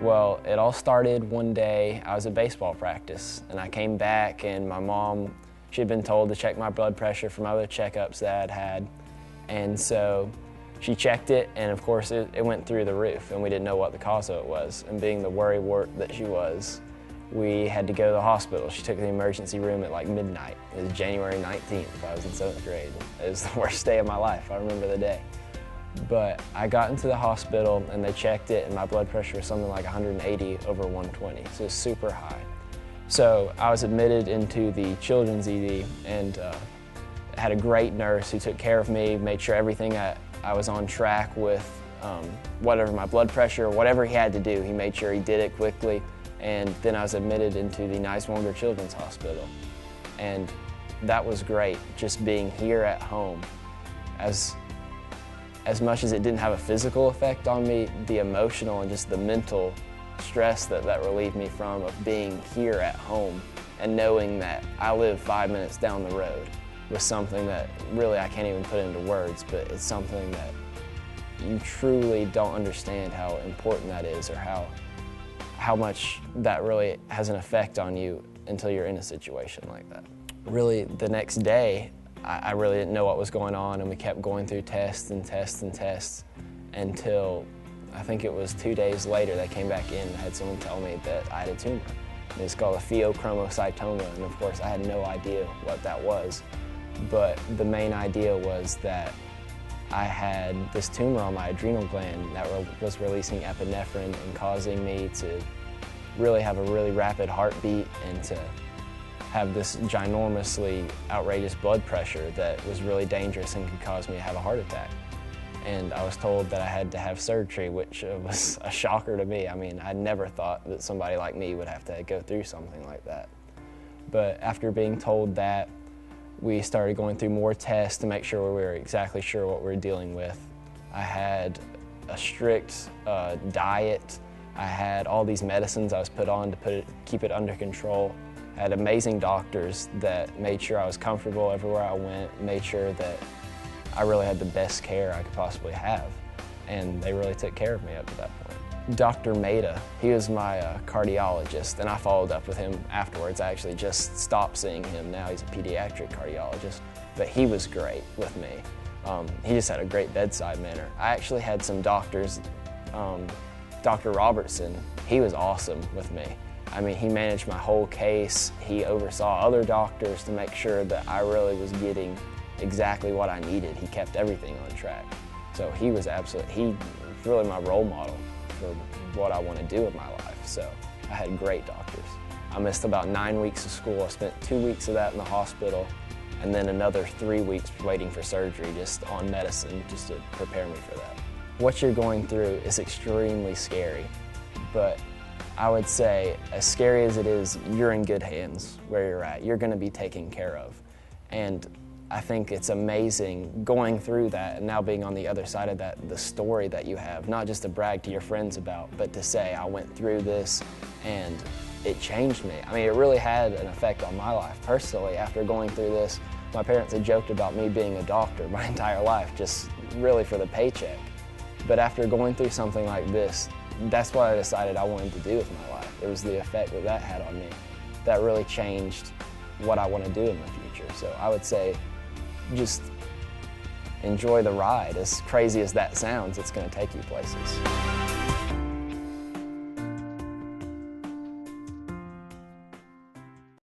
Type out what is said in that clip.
Well, it all started one day. I was at baseball practice, and I came back, and my mom, she had been told to check my blood pressure from other checkups that I'd had, and so she checked it, and of course it went through the roof, and we didn't know what the cause of it was. And being the worrywart that she was, we had to go to the hospital. She took the emergency room at like midnight. It was January 19th. I was in 7th grade. It was the worst day of my life. I remember the day. But I got into the hospital and they checked it, and my blood pressure was something like 180 over 120, so it was super high. So I was admitted into the children's ED, and had a great nurse who took care of me, made sure everything I was on track with, whatever my blood pressure, whatever he had to do, he made sure he did it quickly. And then I was admitted into the Niswonger Children's Hospital. And that was great, just being here at home. As much as it didn't have a physical effect on me, the emotional and just the mental stress that relieved me from of being here at home and knowing that I live 5 minutes down the road was something that really I can't even put into words, but it's something that you truly don't understand how important that is, or how much that really has an effect on you until you're in a situation like that. Really, the next day, I really didn't know what was going on, and we kept going through tests and tests and tests until I think it was 2 days later they came back in and had someone tell me that I had a tumor. It's called a pheochromocytoma, and of course I had no idea what that was. But the main idea was that I had this tumor on my adrenal gland that was releasing epinephrine and causing me to really have a really rapid heartbeat and to have this ginormously outrageous blood pressure that was really dangerous and could cause me to have a heart attack. And I was told that I had to have surgery, which was a shocker to me. I mean, I never thought that somebody like me would have to go through something like that. But after being told that, we started going through more tests to make sure we were exactly sure what we were dealing with. I had a strict diet. I had all these medicines I was put on to keep it under control. I had amazing doctors that made sure I was comfortable everywhere I went, made sure that I really had the best care I could possibly have. And they really took care of me up to that point. Dr. Maida, he was my cardiologist, and I followed up with him afterwards. I actually just stopped seeing him now. He's a pediatric cardiologist, but he was great with me. He just had a great bedside manner. I actually had some doctors, Dr. Robertson, he was awesome with me. I mean, he managed my whole case. He oversaw other doctors to make sure that I really was getting exactly what I needed. He kept everything on track. So he was really my role model for what I want to do with my life. So I had great doctors. I missed about 9 weeks of school. I spent 2 weeks of that in the hospital, and then another 3 weeks waiting for surgery just on medicine, just to prepare me for that. What you're going through is extremely scary, but I would say, as scary as it is, you're in good hands where you're at. You're going to be taken care of. And I think it's amazing going through that and now being on the other side of that, the story that you have, not just to brag to your friends about, but to say, I went through this and it changed me. I mean, it really had an effect on my life. Personally, after going through this, my parents had joked about me being a doctor my entire life, just really for the paycheck. But after going through something like this, that's what I decided I wanted to do with my life. It was the effect that that had on me that really changed what I want to do in the future. So I would say, just enjoy the ride. As crazy as that sounds, it's going to take you places.